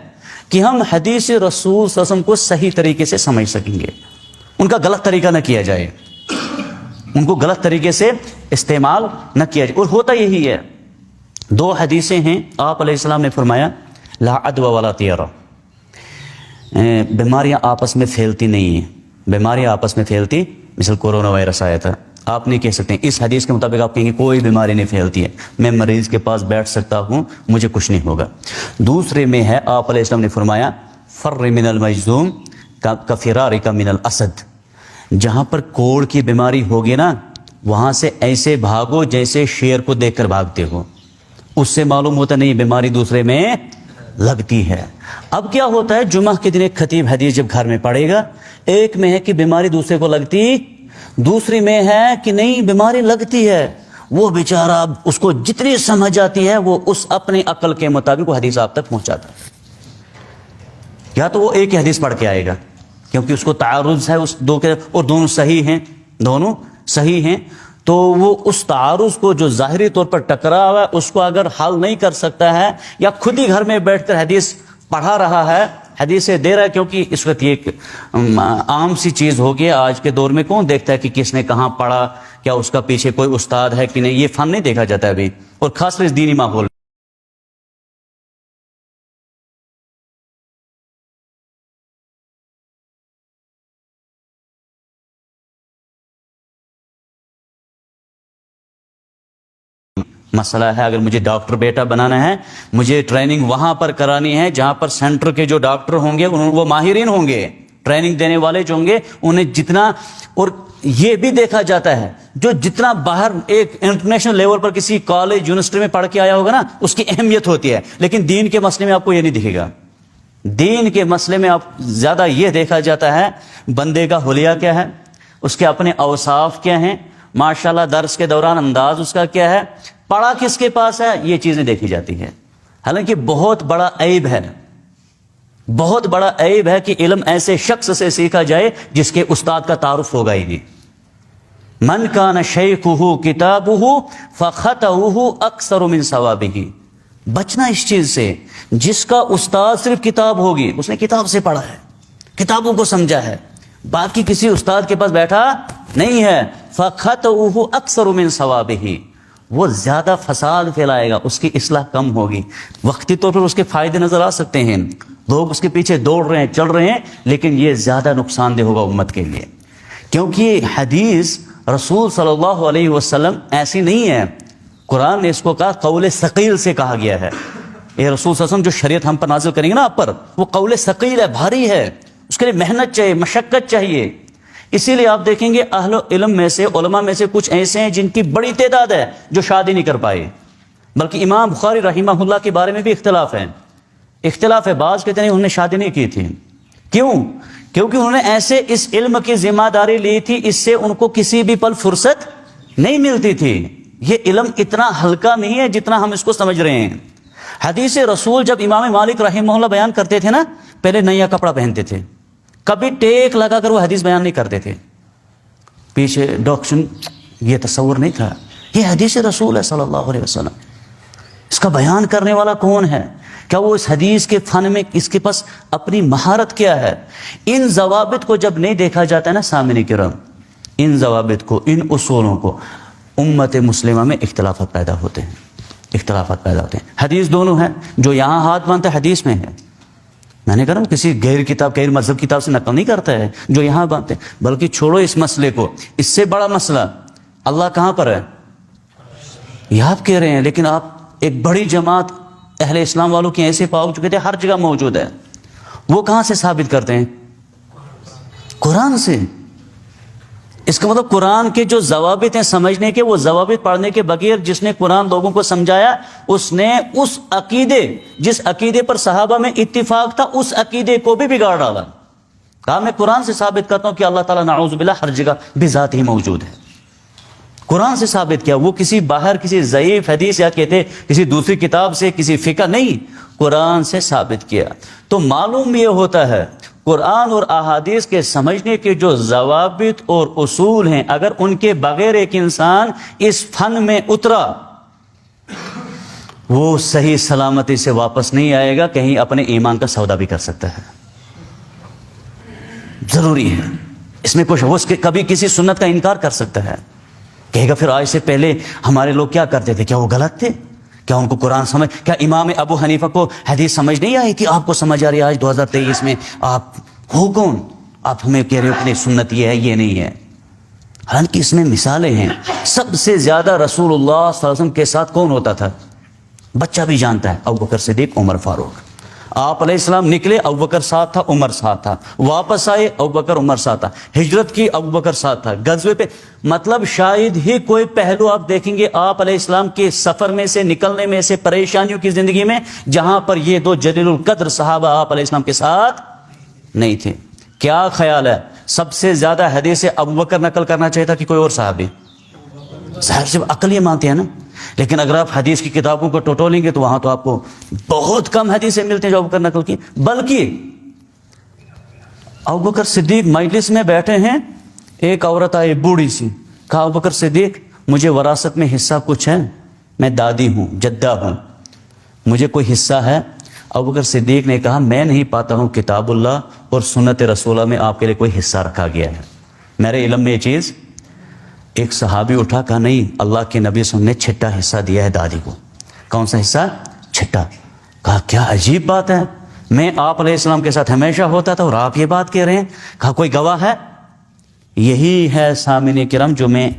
کہ ہم حدیث رسول صلی اللہ علیہ وسلم کو صحیح طریقے سے سمجھ سکیں گے, ان کا غلط طریقہ نہ کیا جائے, ان کو غلط طریقے سے استعمال نہ کیا جائے. اور ہوتا یہی ہے. 2 حدیثیں ہیں, آپ علیہ السلام نے فرمایا لا عدوى ولا طیرہ, بیماریاں آپس میں پھیلتی نہیں ہیں, بیماریاں آپس میں پھیلتی, مثل کورونا وائرس آیا تھا, آپ نہیں کہہ سکتے اس حدیث کے مطابق آپ کہیں گے کوئی بیماری نہیں پھیلتی ہے, میں مریض کے پاس بیٹھ سکتا ہوں مجھے کچھ نہیں ہوگا. دوسرے میں ہے آپ علیہ السلام نے فرمایا فر من المجذوم کفرارک من الاسد, جہاں پر کوڑ کی بیماری ہوگی نا وہاں سے ایسے بھاگو جیسے شیر کو دیکھ کر بھاگتے ہو. اس سے معلوم ہوتا نہیں بیماری دوسرے میں لگتی ہے. اب کیا ہوتا ہے, جمعہ کے دن ایک خطیب حدیث جب گھر میں پڑھے گا, ایک میں ہے کہ بیماری دوسرے کو لگتی, دوسری میں ہے کہ نہیں بیماری لگتی ہے, وہ بیچارہ اس کو جتنی سمجھ آتی ہے وہ اس اپنے عقل کے مطابق وہ حدیث آپ تک پہنچاتا ہے. یا تو وہ ایک ہی حدیث پڑھ کے آئے گا کیونکہ اس کو تعارض ہے اس دو کے, اور دونوں صحیح ہیں, دونوں صحیح ہیں, تو وہ اس تعارض کو جو ظاہری طور پر ٹکرا ہوا ہے اس کو اگر حل نہیں کر سکتا ہے, یا خود ہی گھر میں بیٹھ کر حدیث پڑھا رہا ہے, حدیثیں دے رہا ہے, کیونکہ اس وقت یہ ایک عام سی چیز ہو گئی آج کے دور میں. کون دیکھتا ہے کہ کس نے کہاں پڑھا, کیا اس کا پیچھے کوئی استاد ہے کہ نہیں, یہ فن نہیں دیکھا جاتا ہے ابھی, اور خاص طور اس دینی ماحول. مسئلہ ہے اگر مجھے ڈاکٹر بیٹا بنانا ہے, مجھے ٹریننگ وہاں پر کرانی ہے جہاں پر سینٹر کے جو ڈاکٹر ہوں گے وہ ماہرین ہوں گے, ٹریننگ دینے والے جو ہوں گے انہیں جتنا, اور یہ بھی دیکھا جاتا ہے جو جتنا باہر ایک انٹرنیشنل لیول پر کسی کالج یونیورسٹی میں پڑھ کے آیا ہوگا نا اس کی اہمیت ہوتی ہے, لیکن دین کے مسئلے میں آپ کو یہ نہیں دکھے گا. دین کے مسئلے میں آپ زیادہ یہ دیکھا جاتا ہے بندے کا حلیہ کیا ہے, اس کے اپنے اوصاف کیا ہیں, ماشاءاللہ درس کے دوران انداز اس کا کیا ہے, پڑھا کس کے پاس ہے, یہ چیزیں دیکھی جاتی ہیں. حالانکہ بہت بڑا عیب ہے, بہت بڑا عیب ہے کہ علم ایسے شخص سے سیکھا جائے جس کے استاد کا تعارف ہوگا ہی نہیں. من کان شیخہ کتابہ فخطئہ اکثر من ثوابہ, بچنا اس چیز سے جس کا استاد صرف کتاب ہوگی, اس نے کتاب سے پڑھا ہے, کتابوں کو سمجھا ہے, باقی کسی استاد کے پاس بیٹھا نہیں ہے, فخطئہ اکثر من ثوابہ, وہ زیادہ فساد پھیلائے گا, اس کی اصلاح کم ہوگی. وقتی طور پر اس کے فائدے نظر آ سکتے ہیں, لوگ اس کے پیچھے دوڑ رہے ہیں, چل رہے ہیں, لیکن یہ زیادہ نقصان دہ ہوگا امت کے لیے. کیونکہ حدیث رسول صلی اللہ علیہ وسلم ایسی نہیں ہے, قرآن نے اس کو کہا قول ثقیل سے کہا گیا ہے. یہ رسول صلی اللہ علیہ وسلم جو شریعت ہم پر نازل کریں گے نا آپ پر, وہ قول ثقیل ہے, بھاری ہے, اس کے لیے محنت چاہیے, مشقت چاہیے. اسی لیے آپ دیکھیں گے اہل علم میں سے, علماء میں سے کچھ ایسے ہیں جن کی بڑی تعداد ہے جو شادی نہیں کر پائے, بلکہ امام بخاری رحمہ اللہ کے بارے میں بھی اختلاف ہے. اختلاف ہے, بعض کہتے ہیں انہوں نے شادی نہیں کی تھی. کیوں؟ کیونکہ انہوں نے ایسے اس علم کی ذمہ داری لی تھی, اس سے ان کو کسی بھی پل فرصت نہیں ملتی تھی. یہ علم اتنا ہلکا نہیں ہے جتنا ہم اس کو سمجھ رہے ہیں. حدیث رسول جب امام مالک رحمہ اللہ بیان کرتے تھے نا, پہلے نیا کپڑا پہنتے تھے, کبھی ٹیک لگا کر وہ حدیث بیان نہیں کرتے تھے. پیچھے ڈاکشن یہ تصور نہیں تھا, یہ حدیث رسول ہے صلی اللہ علیہ وسلم, اس کا بیان کرنے والا کون ہے. کیا وہ اس حدیث کے فن میں اس کے پاس اپنی مہارت کیا ہے؟ ان ضوابط کو جب نہیں دیکھا جاتا ہے نا سامعین کرام، ان ضوابط کو، ان اصولوں کو، امت مسلمہ میں اختلافات پیدا ہوتے ہیں، اختلافات پیدا ہوتے ہیں۔ حدیث دونوں ہیں، جو یہاں ہاتھ باندھتا ہے حدیث میں ہے، میں نے کہا کسی غیر کتاب، غیر مذہب کتاب سے نقل نہیں کرتا ہے جو یہاں باندھتے ہیں، بلکہ چھوڑو اس مسئلے کو، اس سے بڑا مسئلہ اللہ کہاں پر ہے یہ آپ کہہ رہے ہیں، لیکن آپ ایک بڑی جماعت اہل اسلام والوں کی ایسے پاؤ چکے تھے ہر جگہ موجود ہے، وہ کہاں سے ثابت کرتے ہیں؟ قرآن سے۔ اس کا مطلب قرآن کے جو ضوابط ہیں سمجھنے کے، وہ ضوابط پڑھنے کے بغیر جس نے قرآن لوگوں کو سمجھایا، اس نے اس عقیدے، جس عقیدے پر صحابہ میں اتفاق تھا، اس عقیدے کو بھی بگاڑ ڈالا۔ کہا میں قرآن سے ثابت کرتا ہوں کہ اللہ تعالیٰ نعوذ باللہ ہر جگہ بذات ہی موجود ہے، قرآن سے ثابت کیا، وہ کسی باہر کسی ضعیف حدیث یا کہتے کسی دوسری کتاب سے، کسی فقہ نہیں، قرآن سے ثابت کیا۔ تو معلوم یہ ہوتا ہے قرآن اور احادیث کے سمجھنے کے جو ضوابط اور اصول ہیں، اگر ان کے بغیر ایک انسان اس فن میں اترا، وہ صحیح سلامتی سے واپس نہیں آئے گا، کہیں اپنے ایمان کا سودا بھی کر سکتا ہے۔ ضروری ہے اس میں کچھ، وہ کبھی کسی سنت کا انکار کر سکتا ہے، کہے گا پھر آج سے پہلے ہمارے لوگ کیا کرتے تھے، کیا وہ غلط تھے؟ کیا ان کو قرآن سمجھ، کیا امام ابو حنیفہ کو حدیث سمجھ نہیں آئی تھی؟ آپ کو سمجھ آ رہی ہے آج 2023 میں؟ آپ ہو کون؟ آپ ہمیں کہہ رہے ہو کہ سنت یہ ہے یہ نہیں ہے، حالانکہ اس میں مثالیں ہیں۔ سب سے زیادہ رسول اللہ صلی اللہ علیہ وسلم کے ساتھ کون ہوتا تھا؟ بچہ بھی جانتا ہے، ابوبکر صدیق، عمر فاروق۔ آپ علیہ السلام نکلے، ابوبکر ساتھ تھا، عمر ساتھ تھا، واپس آئے، ابوبکر عمر ساتھ تھا، ہجرت کی، ابوبکر ساتھ تھا، غزوے پہ، مطلب شاید ہی کوئی پہلو آپ دیکھیں گے آپ علیہ السلام کے سفر میں سے، نکلنے میں سے، پریشانیوں کی زندگی میں، جہاں پر یہ دو جلیل القدر صحابہ آپ علیہ السلام کے ساتھ نہیں تھے۔ کیا خیال ہے سب سے زیادہ حدیث ابوبکر نقل کرنا چاہیے تھا کہ کوئی اور صحابی؟ ظاہر سے عقل یہ مانتے ہیں نا، لیکن اگر آپ حدیث کی کتابوں کو ٹٹولیں گے تو وہاں تو آپ کو بہت کم حدیثیں ملتے ہیں جو ابوبکر نقل کی۔ بلکہ ابوبکر صدیق مجلس میں بیٹھے ہیں، ایک عورت آئی بوڑھی سی، کہا ابوبکر صدیق مجھے وراثت میں حصہ کچھ ہے، میں دادی ہوں، جدہ ہوں، مجھے کوئی حصہ ہے؟ ابوبکر صدیق نے کہا میں نہیں پاتا ہوں کتاب اللہ اور سنت رسولہ میں آپ کے لیے کوئی حصہ رکھا گیا ہے، میرے علم میں یہ چیز۔ ایک صحابی اٹھا، کہا نہیں، اللہ کے نبی صلی اللہ علیہ وسلم نے چھٹا حصہ دیا ہے دادی کو۔ کون سا حصہ؟ چھٹا۔ کہا کیا عجیب بات ہے، میں آپ علیہ السلام کے ساتھ ہمیشہ ہوتا تھا اور آپ یہ بات کہہ رہے ہیں۔ کہا کوئی گواہ ہے؟ یہی ہے سامعین کرام جو میں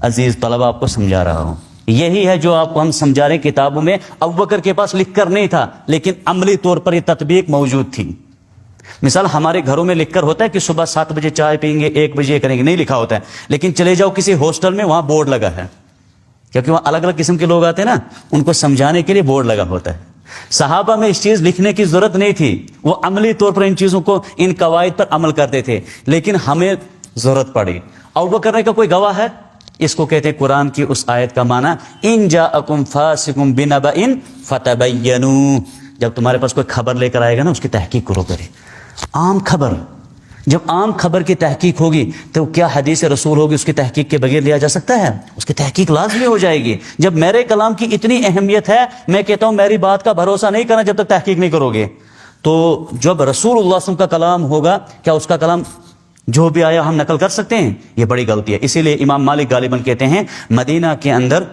عزیز طلبہ آپ کو سمجھا رہا ہوں، یہی ہے جو آپ کو ہم سمجھا رہے ہیں۔ کتابوں میں ابوبکر کے پاس لکھ کر نہیں تھا، لیکن عملی طور پر یہ تطبیق موجود تھی۔ مثال ہمارے گھروں میں لکھ کر ہوتا ہے کہ صبح 7 بجے چائے پئیں گے، 1 بجے کریں گے، نہیں لکھا ہوتا ہے، لیکن چلے جاؤ کسی ہاسٹل میں، وہاں بورڈ لگا ہے، کیونکہ وہاں الگ الگ قسم کے لوگ آتے ہیں نا، ان کو سمجھانے کے لیے بورڈ لگا ہوتا ہے۔ صحابہ میں اس چیز لکھنے کی ضرورت نہیں تھی، وہ عملی طور پر ان چیزوں کو، ان قواعد پر عمل کرتے تھے، لیکن ہمیں ضرورت پڑی۔ ابوبکر کرنے کا کوئی گواہ ہے؟ اس کو کہتے ہیں قرآن کی اس آیت کا معنی ان جاءکم فاسق بنبأ فتبینوا، جب تمہارے پاس کوئی خبر لے کر آئے گا نا، اس کی تحقیق کرو کرے۔ عام خبر، جب عام خبر کی تحقیق ہوگی تو کیا حدیث رسول ہوگی اس کی تحقیق کے بغیر لیا جا سکتا ہے؟ اس کی تحقیق لازمی ہو جائے گی۔ جب میرے کلام کی اتنی اہمیت ہے، میں کہتا ہوں میری بات کا بھروسہ نہیں کرنا جب تک تحقیق نہیں کرو گے۔ تو جب رسول اللہ صلی اللہ علیہ وسلم کا کلام ہوگا، کیا اس کا کلام جو بھی آیا ہم نقل کر سکتے ہیں؟ یہ بڑی غلطی ہے۔ اسی لیے امام مالک غالباً کہتے ہیں مدینہ کے اندر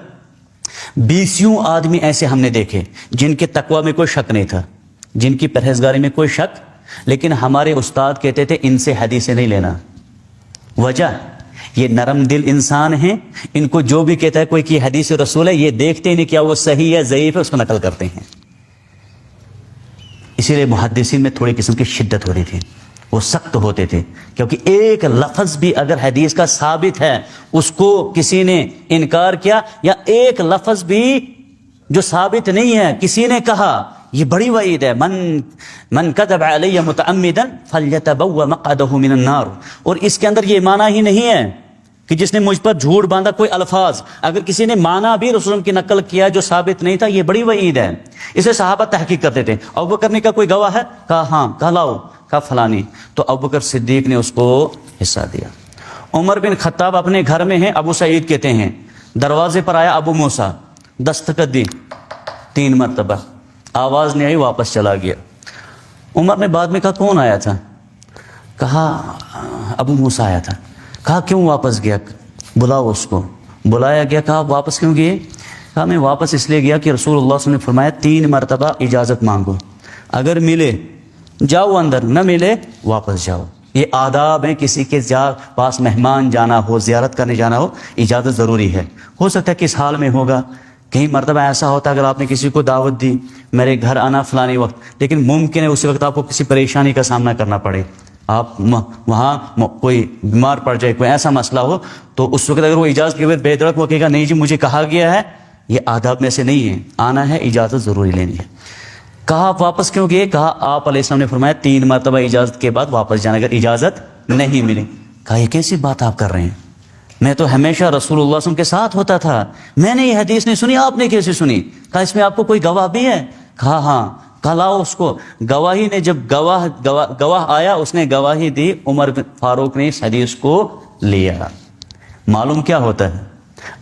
20 آدمی ایسے ہم نے دیکھے جن کے تقوی میں کوئی شک نہیں تھا، جن کی پرہیزگاری میں کوئی شک، لیکن ہمارے استاد کہتے تھے ان سے حدیثیں نہیں لینا۔ وجہ یہ نرم دل انسان ہیں، ان کو جو بھی کہتا ہے کوئی کی حدیث رسول ہے، یہ دیکھتے نہیں کیا وہ صحیح ہے ضعیف ہے، اس کو نقل کرتے ہیں۔ اسی لیے محدثین میں تھوڑی قسم کی شدت ہو رہی تھی، وہ سخت ہوتے تھے، کیونکہ ایک لفظ بھی اگر حدیث کا ثابت ہے اس کو کسی نے انکار کیا، یا ایک لفظ بھی جو ثابت نہیں ہے کسی نے کہا، یہ بڑی وعید ہے۔ من کذب علی متعمدا فلیتبوأ مقعدہ من النار، اور اس کے اندر یہ معنی ہی نہیں ہے کہ جس نے مجھ پر جھوٹ باندھا کوئی الفاظ، اگر کسی نے معنی بھی رسول اللہ کی نقل کیا جو ثابت نہیں تھا، یہ بڑی وعید ہے۔ اسے صحابہ تحقیق کرتے تھے۔ ابوبکر کرنے کا کوئی گواہ ہے؟ کہا ہاں، کہا لاؤ، کہا فلانی، تو ابوبکر صدیق نے اس کو حصہ دیا۔ عمر بن خطاب اپنے گھر میں ہیں، ابو سعید کہتے ہیں، دروازے پر آیا ابو موسیٰ، دستخط دی 3 مرتبہ، آواز نہیں آئی, واپس چلا گیا. عمر نے بعد میں کہا کون آیا تھا؟ کہا ابو موسیٰ آیا تھا. کہا کیوں واپس گیا؟ بلاؤ اس کو. بلایا گیا. کہا واپس کیوں گئے؟ کہا میں واپس اس لیے گیا کہ رسول اللہ صلی اللہ علیہ وسلم نے فرمایا 3 مرتبہ اجازت مانگو, اگر ملے جاؤ اندر, نہ ملے واپس جاؤ. یہ آداب ہیں. کسی کے پاس مہمان جانا ہو, زیارت کرنے جانا ہو, اجازت ضروری ہے. ہو سکتا ہے کہ اس حال میں ہوگا, کہیں مرتبہ ایسا ہوتا ہے اگر آپ نے کسی کو دعوت دی میرے گھر آنا فلانی وقت, لیکن ممکن ہے اسی وقت آپ کو کسی پریشانی کا سامنا کرنا پڑے, آپ وہاں کوئی بیمار پڑ جائے, کوئی ایسا مسئلہ ہو, تو اس وقت اگر وہ اجازت کے بے دڑک وہ کہے گا نہیں جی مجھے کہا گیا ہے, یہ آداب میں سے نہیں ہے, آنا ہے اجازت ضروری لینی ہے. کہا آپ واپس کیوں گئے؟ کہا آپ علیہ السلام نے فرمایا 3 مرتبہ اجازت کے بعد واپس جانا, اگر اجازت نہیں ملی. کہا یہ کیسی بات آپ کر رہے ہیں, میں تو ہمیشہ رسول اللہ صلی اللہ علیہ وسلم کے ساتھ ہوتا تھا, میں نے یہ حدیث نہیں سنی, آپ نے کیسے سنی؟ کہا اس میں آپ کو کوئی گواہ بھی ہے؟ کہا ہاں. کہا لاؤ اس کو. گواہی نے جب گواہ آیا, اس نے گواہی دی, عمر فاروق نے اس حدیث کو لیا. معلوم کیا ہوتا ہے,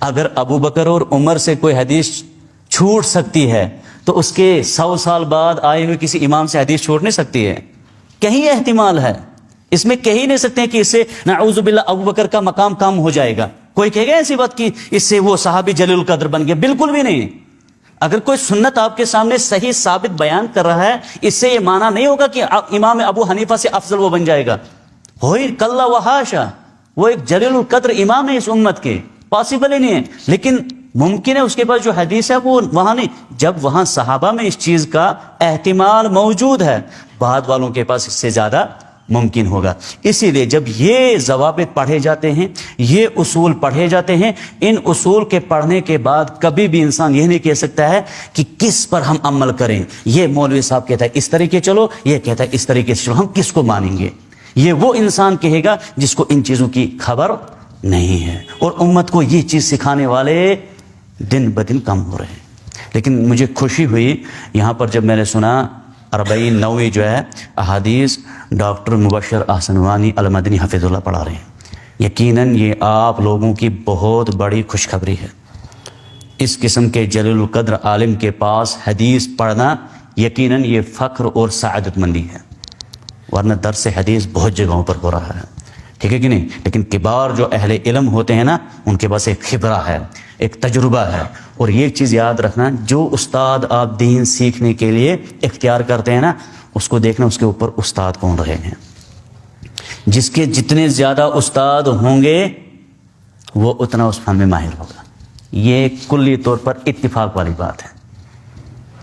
اگر ابو بکر اور عمر سے کوئی حدیث چھوٹ سکتی ہے تو اس کے 100 سال بعد آئے ہوئے کسی امام سے حدیث چھوٹ نہیں سکتی ہے. کہیں احتمال ہے, اس میں کہہ ہی نہیں سکتے ہیں کہ اس سے نعوذ باللہ ابو بکر کا مقام کم ہو جائے گا. کوئی کہے گا ایسی بات کہ اس سے وہ صحابی جلیل القدر بن گیا؟ بالکل بھی نہیں. اگر کوئی سنت آپ کے سامنے صحیح ثابت بیان کر رہا ہے, اس سے یہ معنی نہیں ہوگا کہ امام ابو حنیفہ سے افضل وہ بن جائے گا. ہوئی کلا وحاشا, وہ ایک جلیل القدر امام ہے اس امت کے, پاسبل ہی نہیں ہے. لیکن ممکن ہے اس کے پاس جو حدیث ہے وہ وہاں نہیں, جب وہاں صحابہ میں اس چیز کا احتمال موجود ہے, بعد والوں کے پاس اس سے زیادہ ممکن ہوگا. اسی لیے جب یہ ضوابط پڑھے جاتے ہیں, یہ اصول پڑھے جاتے ہیں, ان اصول کے پڑھنے کے بعد کبھی بھی انسان یہ نہیں کہہ سکتا ہے کہ کس پر ہم عمل کریں. یہ مولوی صاحب کہتا ہے اس طریقے چلو, یہ کہتا ہے اس طریقے سے چلو, ہم کس کو مانیں گے؟ یہ وہ انسان کہے گا جس کو ان چیزوں کی خبر نہیں ہے. اور امت کو یہ چیز سکھانے والے دن بدن کم ہو رہے ہیں. لیکن مجھے خوشی ہوئی یہاں پر جب میں نے سنا 40 نویں جو ہے احادیث ڈاکٹر مبشر احسن وانی المدنی حفظ اللہ پڑھا رہے ہیں. یقیناً یہ آپ لوگوں کی بہت بڑی خوشخبری ہے. اس قسم کے جلیل القدر عالم کے پاس حدیث پڑھنا یقیناً یہ فخر اور سعادت مندی ہے, ورنہ درس حدیث بہت جگہوں پر ہو رہا ہے, ٹھیک ہے کہ نہیں. لیکن کبار جو اہل علم ہوتے ہیں نا, ان کے پاس ایک خبرہ ہے, ایک تجربہ ہے. اور یہ چیز یاد رکھنا, جو استاد آپ دین سیکھنے کے لیے اختیار کرتے ہیں نا, اس کو دیکھنا اس کے اوپر استاد کون رہے ہیں. جس کے جتنے زیادہ استاد ہوں گے وہ اتنا اس فن میں ماہر ہوگا. یہ کلی طور پر اتفاق والی بات ہے.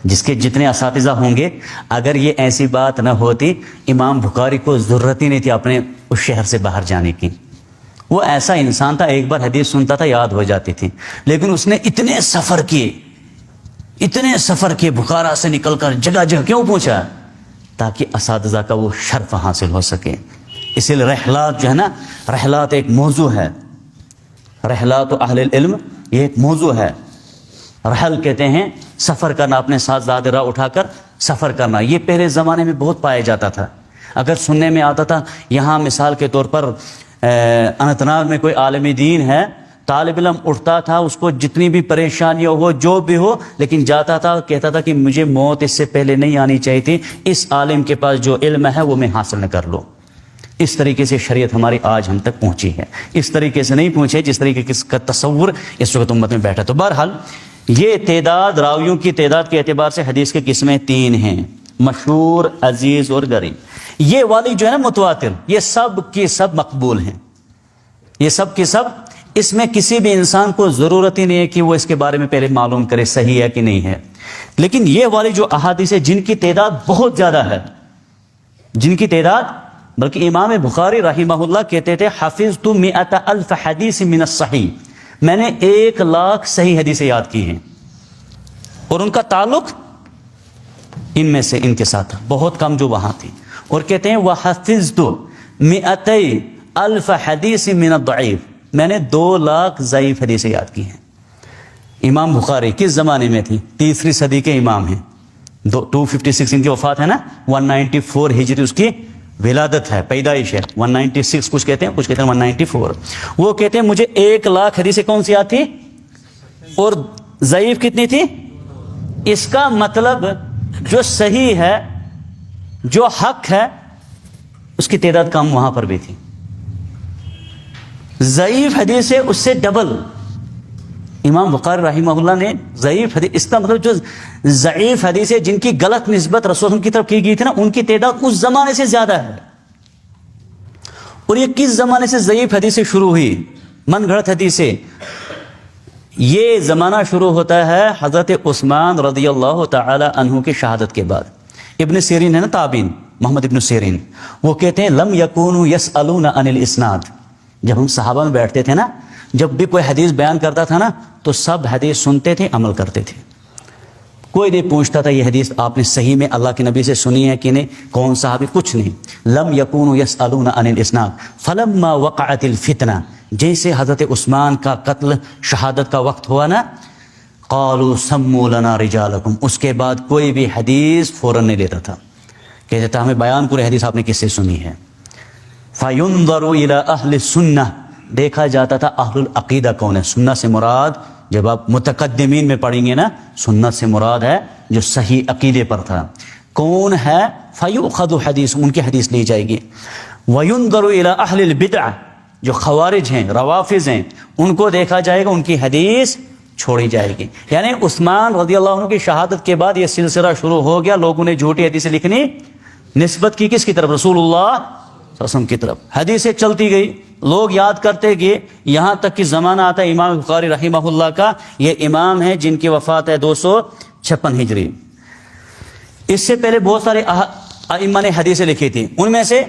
جس کے جتنے اساتذہ ہوں گے, اگر یہ ایسی بات نہ ہوتی امام بخاری کو ضرورت ہی نہیں تھی اپنے اس شہر سے باہر جانے کی. وہ ایسا انسان تھا, ایک بار حدیث سنتا تھا یاد ہو جاتی تھی, لیکن اس نے اتنے سفر کیے بخارا سے نکل کر جگہ جگہ. کیوں پوچھا؟ تاکہ اساتذہ کا وہ شرف حاصل ہو سکے. اسی لیے رحلات جو ہے نا, رحلات ایک موضوع ہے, رحلات و اہل العلم یہ ایک موضوع ہے. رحل کہتے ہیں سفر کرنا, اپنے ساتھ زیادہ راہ اٹھا کر سفر کرنا. یہ پہلے زمانے میں بہت پایا جاتا تھا. اگر سننے میں آتا تھا یہاں مثال کے طور پر اننت ناگ میں کوئی عالم دین ہے, طالب علم اٹھتا تھا, اس کو جتنی بھی پریشانیاں ہو جو بھی ہو, لیکن جاتا تھا کہتا تھا کہ مجھے موت اس سے پہلے نہیں آنی چاہیے تھی, اس عالم کے پاس جو علم ہے وہ میں حاصل نہ کر لوں. اس طریقے سے شریعت ہماری آج ہم تک پہنچی ہے. اس طریقے سے نہیں پہنچے جس طریقے کا تصور اس وقت امت میں بیٹھا. تو بہرحال یہ تعداد, راویوں کی تعداد کے اعتبار سے حدیث کے قسمیں 3 ہیں, مشہور, عزیز اور غریب. یہ والی جو ہے نا متواتر, یہ سب کی سب مقبول ہیں, یہ سب کی سب. اس میں کسی بھی انسان کو ضرورت ہی نہیں ہے کہ وہ اس کے بارے میں پہلے معلوم کرے صحیح ہے کہ نہیں ہے. لیکن یہ والی جو احادیث ہے جن کی تعداد بہت زیادہ ہے, جن کی تعداد, بلکہ امام بخاری رحمہ اللہ کہتے تھے حفظت 100,000 حدیث من الصحیح, میں نے 100,000 صحیح حدیثیں یاد کی ہیں. اور ان کا تعلق ان میں سے ان کے ساتھ بہت کم جو وہاں تھی. اور کہتے ہیں وحفظت 200,000 حدیث من الضعیف, میں نے 200,000 ضعیف حدیثیں یاد کی ہیں. امام بخاری کس زمانے میں تھی؟ 3 صدی کے امام ہیں. 256 ان کی وفات ہے نا, 194 ہجری اس کی ولادت ہے, پیدائش ہے. 196 کچھ کہتے ہیں 194. وہ کہتے ہیں مجھے 100,000 حدیثیں کون سی یاد تھی, اور ضعیف کتنی تھی؟ اس کا مطلب جو صحیح ہے جو حق ہے اس کی تعداد کم وہاں پر بھی تھی. ضعیف حدیث ہے اس سے ڈبل. امام بخاری رحمہ اللہ نے ضعیف حدیث، اس کا مطلب جو ضعیف حدیث ہے جن کی غلط نسبت رسول اللہ کی طرف کی گئی تھی نا، ان کی تعداد اس زمانے سے زیادہ ہے. اور یہ کس زمانے سے ضعیف حدیث شروع ہوئی؟ من گھڑت حدیثیں. یہ زمانہ شروع ہوتا ہے حضرت عثمان رضی اللہ تعالی عنہ کی شہادت کے بعد. ابن سیرین ہے نا تابعین، محمد ابن سیرین، وہ کہتے ہیں لم یکونوا یسألون عن الاسناد. جب ہم صحابہ میں بیٹھتے تھے نا، جب بھی کوئی حدیث بیان کرتا تھا نا تو سب حدیث سنتے تھے، عمل کرتے تھے. کوئی نہیں پوچھتا تھا یہ حدیث آپ نے صحیح میں اللہ کے نبی سے سنی ہے کہ نہیں، کون صحابی، کچھ نہیں. لم یکونوا یسألون عن الاسناد فلما وقعت الفتنہ، جیسے حضرت عثمان کا قتل شہادت کا وقت ہوا نا، قالوا سموا لنا رجالکم، اس کے بعد کوئی بھی حدیث فوراً نہیں لیتا تھا، کہتے تھا ہمیں بیان کرے حدیث آپ نے کس سے سنی ہے. فینظر الی اہل السنہ، دیکھا جاتا تھا اہل العقیدہ کون ہے. سنہ سے مراد، جب آپ متقدمین میں پڑھیں گے نا، سنت سے مراد ہے جو صحیح عقیدے پر تھا. کون ہے؟ فیؤخذ حدیث، ان کی حدیث لی جائے گی. وینظر الی اہل البدع، جو خوارج ہیں، روافض ہیں، ان کو دیکھا جائے گا، ان کی حدیث چھوڑی جائے گی. یعنی عثمان رضی اللہ عنہ کی شہادت کے بعد یہ سلسلہ شروع ہو گیا. لوگوں نے جھوٹی حدیثیں لکھنی، نسبت کی کس کی طرف؟ رسول اللہ صلی اللہ علیہ وسلم کی طرف. حدیثیں چلتی گئی، لوگ یاد کرتے گئے، یہاں تک کہ زمانہ آتا ہے امام بخاری رحمہ اللہ کا. یہ امام ہے جن کی وفات ہے 256 ہجری. اس سے پہلے بہت سارے ائمہ نے حدیثیں لکھی تھی. ان میں سے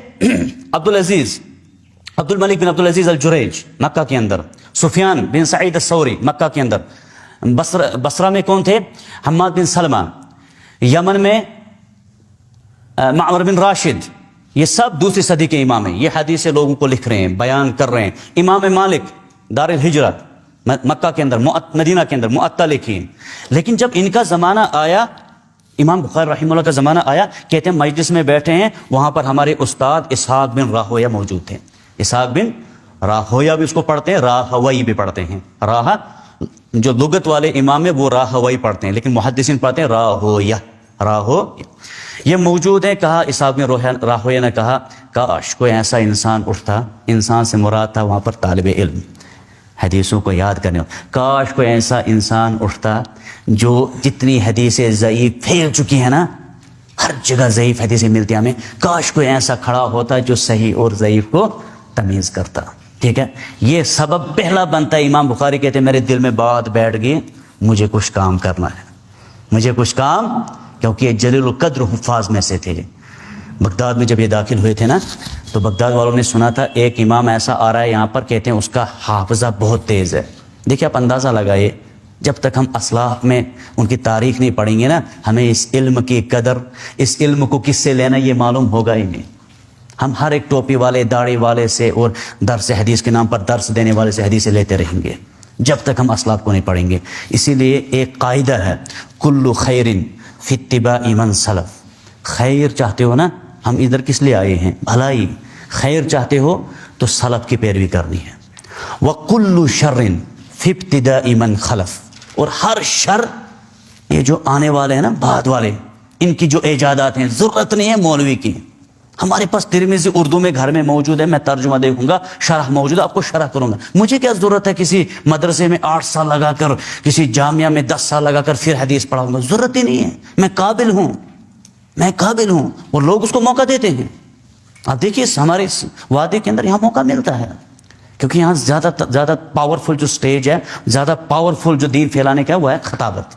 عبد الملک بن عبدالعزیز الجریج مکہ کے اندر، سفیان بن سعید الثوری مکہ کے اندر، بصرہ میں کون تھے؟ حماد بن سلمہ، یمن میں معمر بن راشد. یہ سب دوسری صدی کے امام ہیں. یہ حدیثیں لوگوں کو لکھ رہے ہیں، بیان کر رہے ہیں. امام مالک دار الہجرت مکہ کے اندر، مدینہ کے اندر معطا لکھی. لیکن جب ان کا زمانہ آیا، امام بخاری رحمہ اللہ کا زمانہ آیا، کہتے ہیں مجلس میں بیٹھے ہیں، وہاں پر ہمارے استاد اسحاق بن راہویہ موجود تھے. اسحاق بن راہویہ بھی اس کو پڑھتے ہیں، راہوی بھی پڑھتے ہیں. راہ جو لغت والے امام ہے وہ راہوی پڑھتے ہیں، لیکن محدثین پڑھتے ہیں راہویہ. یہ موجود ہے. کہا اسحاق بن راہویہ نے کہا کاش کوئی ایسا انسان اٹھتا، انسان سے مراد تھا وہاں پر طالب علم، حدیثوں کو یاد کرنے. کاش کوئی ایسا انسان اٹھتا جو جتنی حدیثیں ضعیف پھیل چکی ہیں نا، ہر جگہ ضعیف حدیثیں ملتی ہیں ہمیں، کاش کوئی ایسا کھڑا ہوتا جو صحیح اور ضعیف کو تمیز کرتا. ٹھیک ہے، یہ سبب پہلا بنتا ہے. امام بخاری کہتے ہیں میرے دل میں بات بیٹھ گئی، مجھے کچھ کام کرنا ہے، مجھے کچھ کام، کیونکہ یہ جلیل القدر حفاظ میں سے تھے. بغداد میں جب یہ داخل ہوئے تھے نا، تو بغداد والوں نے سنا تھا ایک امام ایسا آ رہا ہے یہاں پر، کہتے ہیں اس کا حافظہ بہت تیز ہے. دیکھیں آپ اندازہ لگائیے، جب تک ہم اسلاف میں ان کی تاریخ نہیں پڑھیں گے نا، ہمیں اس علم کی قدر، اس علم کو کس سے لینا یہ معلوم ہوگا ہی نہیں. ہم ہر ایک ٹوپی والے، داڑھی والے سے اور درس حدیث کے نام پر درس دینے والے سے حدیثیں لیتے رہیں گے جب تک ہم اسلاف کو نہیں پڑھیں گے. اسی لیے ایک قاعدہ ہے، کل خیر فی اتباع من سلف. خیر چاہتے ہو نا، ہم ادھر کس لیے آئے ہیں؟ بھلائی. خیر چاہتے ہو تو سلف کی پیروی کرنی ہے. وَكُلُّ شَرٍ فِي ابْتِدَاءِ مَنْ خَلَف، اور ہر شر، یہ جو آنے والے ہیں نا بعد والے، ان کی جو ایجادات ہیں، ضرورت نہیں ہے مولوی کی. ہمارے پاس ترمذی اردو میں گھر میں موجود ہے، میں ترجمہ دیکھوں گا، شرح موجود ہے، آپ کو شرح کروں گا. مجھے کیا ضرورت ہے کسی مدرسے میں 8 سال لگا کر، کسی جامعہ میں 10 سال لگا کر پھر حدیث پڑھاؤں گا؟ ضرورت ہی نہیں ہے. میں قابل ہوں، میں قابل ہوں، اور لوگ اس کو موقع دیتے ہیں. آپ دیکھیے ہمارے وادی کے اندر یہاں موقع ملتا ہے، کیونکہ یہاں زیادہ پاورفل جو سٹیج ہے، زیادہ پاورفل جو دین پھیلانے کا ہے وہ ہے خطابت.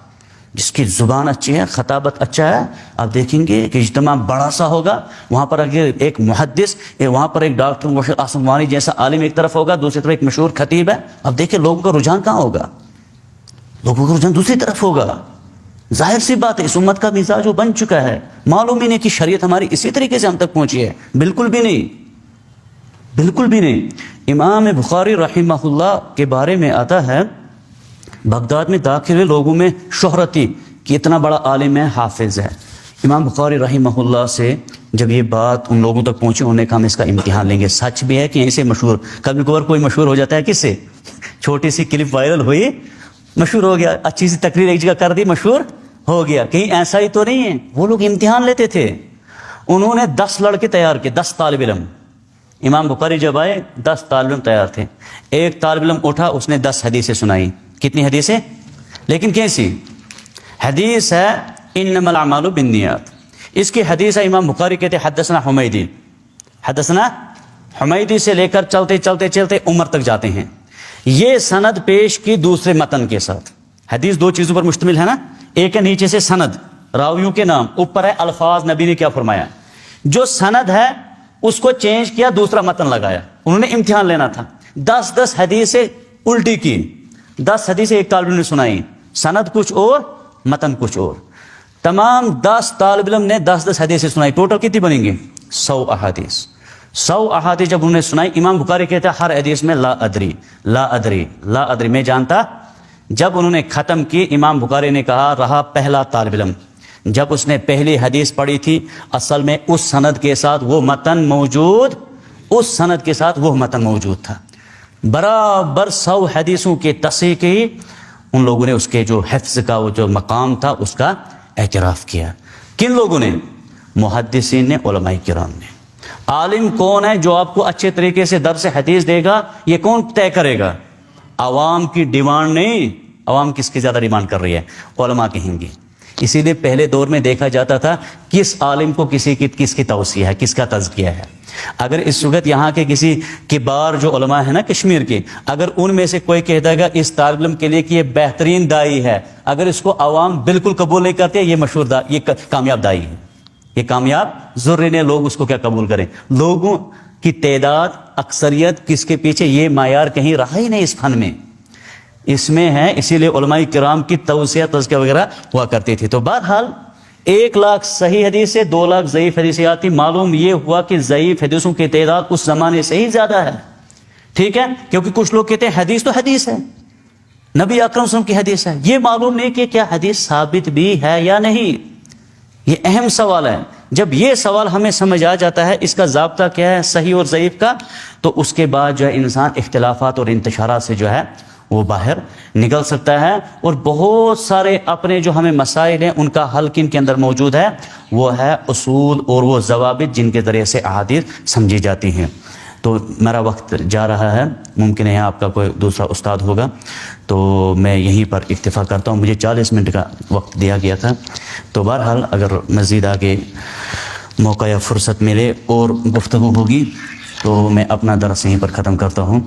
جس کی زبان اچھی ہے، خطابت اچھا ہے، آپ دیکھیں گے کہ اجتماع بڑا سا ہوگا. وہاں پر اگر ایک محدث، وہاں پر ایک ڈاکٹر مرشد عاصم وانی جیسا عالم ایک طرف ہوگا، دوسری طرف ایک مشہور خطیب ہے، اب دیکھیں لوگوں کا رجحان کہاں ہوگا؟ لوگوں کا رجحان دوسری طرف ہوگا. ظاہر سی بات ہے، اس امت کا مزاج وہ بن چکا ہے. معلوم ہی نہیں کہ شریعت ہماری اسی طریقے سے ہم تک پہنچی ہے. بالکل بھی نہیں، بالکل بھی نہیں. امام بخاری رحمہ اللہ کے بارے میں آتا ہے، بغداد میں داخل ہوئے لوگوں میں شہرت تھی کہ اتنا بڑا عالم ہے، حافظ ہے. امام بخاری رحمہ اللہ سے جب یہ بات ان لوگوں تک پہنچی، انہوں نے کہا ہم اس کا امتحان لیں گے. سچ بھی ہے کہ ایسے مشہور، کبھی کبھار کوئی مشہور ہو جاتا ہے کس سے؟ چھوٹی سی کلپ وائرل ہوئی، مشہور ہو گیا، اچھی سی تقریر ایک جگہ کر دی، مشہور ہو گیا. کہیں ایسا ہی تو نہیں ہے. وہ لوگ امتحان لیتے تھے. انہوں نے 10 لڑکے تیار کیے, 10 طالب علم. امام بخاری جب آئے 10 طالب علم تیار تھے. ایک طالب علم اٹھا, اس نے 10 حدیثیں سنائی. کتنی حدیثیں؟ لیکن کیسی حدیث ہے؟ انما الاعمال بالنیات. اس کی حدیث ہے, امام بخاری کہتے حدثنا حمیدی, حدثنا حمیدی سے لے کر چلتے چلتے چلتے عمر تک جاتے ہیں. یہ سند پیش کی دوسرے متن کے ساتھ. حدیث 2 چیزوں پر مشتمل ہے نا, ایک ہے نیچے سے سند, راویوں کے نام, اوپر ہے الفاظ, نبی نے کیا فرمایا. جو سند ہے اس کو چینج کیا, دوسرا متن لگایا. انہوں نے امتحان لینا تھا. 10 حدیثیں الٹی کی, 10 حدیثیں ایک طالب علم نے سنائی, سند کچھ اور متن کچھ اور. تمام 10 طالب علم نے 10 حدیثیں سنائی. ٹوٹل کتنی بنیں گی؟ 100 احادیث. 100 احادیث جب انہوں نے سنائی, امام بخاری کہتے ہیں ہر حدیث میں لا ادری لا ادری لا ادری, میں جانتا. جب انہوں نے ختم کی, امام بخاری نے کہا رہا پہلا طالب علم. جب اس نے پہلی حدیث پڑھی تھی, اصل میں اس سند کے ساتھ وہ متن موجود, اس سند کے ساتھ وہ متن موجود تھا. برابر 100 حدیثوں کی تصحیح کی. ان لوگوں نے اس کے جو حفظ کا وہ جو مقام تھا اس کا اعتراف کیا. کن لوگوں نے؟ محدثین نے, علماء کرام نے. عالم کون ہے جو آپ کو اچھے طریقے سے درس حدیث دے گا؟ یہ کون طے کرے گا؟ عوام کی ڈیمانڈ نہیں. عوام کس کی زیادہ ڈیمانڈ کر رہی ہے؟ علماء کہیں گے. اسی لیے پہلے دور میں دیکھا جاتا تھا کس عالم کو کس کی توصیہ ہے, کس کا تزکیہ ہے. اگر اس وقت یہاں کے کسی کبار جو علماء ہیں نا کشمیر کے, اگر ان میں سے کوئی کہتا ہے اس طالب علم کے لیے کہ یہ بہترین دائی ہے, اگر اس کو عوام بالکل قبول نہیں کرتے, یہ مشہور یہ کامیاب دائی ہے, یہ کامیاب ضروری نہیں لوگ اس کو کیا قبول کریں. لوگوں کی تعداد, اکثریت کس کے پیچھے, یہ معیار کہیں رہا ہی نہیں اس فن میں, اس میں ہے. اسی لیے علماء کرام کی توصیہ تزکیہ وغیرہ ہوا کرتی تھی. تو بہرحال 1 لاکھ صحیح حدیث سے 2 لاکھ ضعیف حدیثیں آتی. معلوم یہ ہوا کہ ضعیف حدیثوں کی تعداد اس زمانے سے ہی زیادہ ہے. ٹھیک ہے, کیونکہ کچھ لوگ کہتے ہیں حدیث تو حدیث ہے, نبی اکرم صلی اللہ علیہ وسلم کی حدیث ہے. یہ معلوم نہیں کہ کیا حدیث ثابت بھی ہے یا نہیں. یہ اہم سوال ہے. جب یہ سوال ہمیں سمجھ آ جاتا ہے اس کا ضابطہ کیا ہے صحیح اور ضعیف کا, تو اس کے بعد جو ہے انسان اختلافات اور انتشارات سے جو ہے وہ باہر نکل سکتا ہے. اور بہت سارے اپنے جو ہمیں مسائل ہیں ان کا حل کن کے اندر موجود ہے, وہ ہے اصول اور وہ ضوابط جن کے ذریعے سے احادیث سمجھی جاتی ہیں. تو میرا وقت جا رہا ہے, ممکن ہے آپ کا کوئی دوسرا استاد ہوگا, تو میں یہیں پر اکتفا کرتا ہوں. مجھے 40 منٹ کا وقت دیا گیا تھا. تو بہرحال اگر مزید آگے موقع یا فرصت ملے اور گفتگو ہوگی تو میں اپنا درس یہیں پر ختم کرتا ہوں.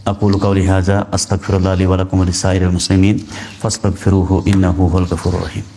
اقول قولی ھذا استغفر اللہ لی ولکم ولسائر المسلمین فاستغفروہ انہ ھو الغفور الرحیم.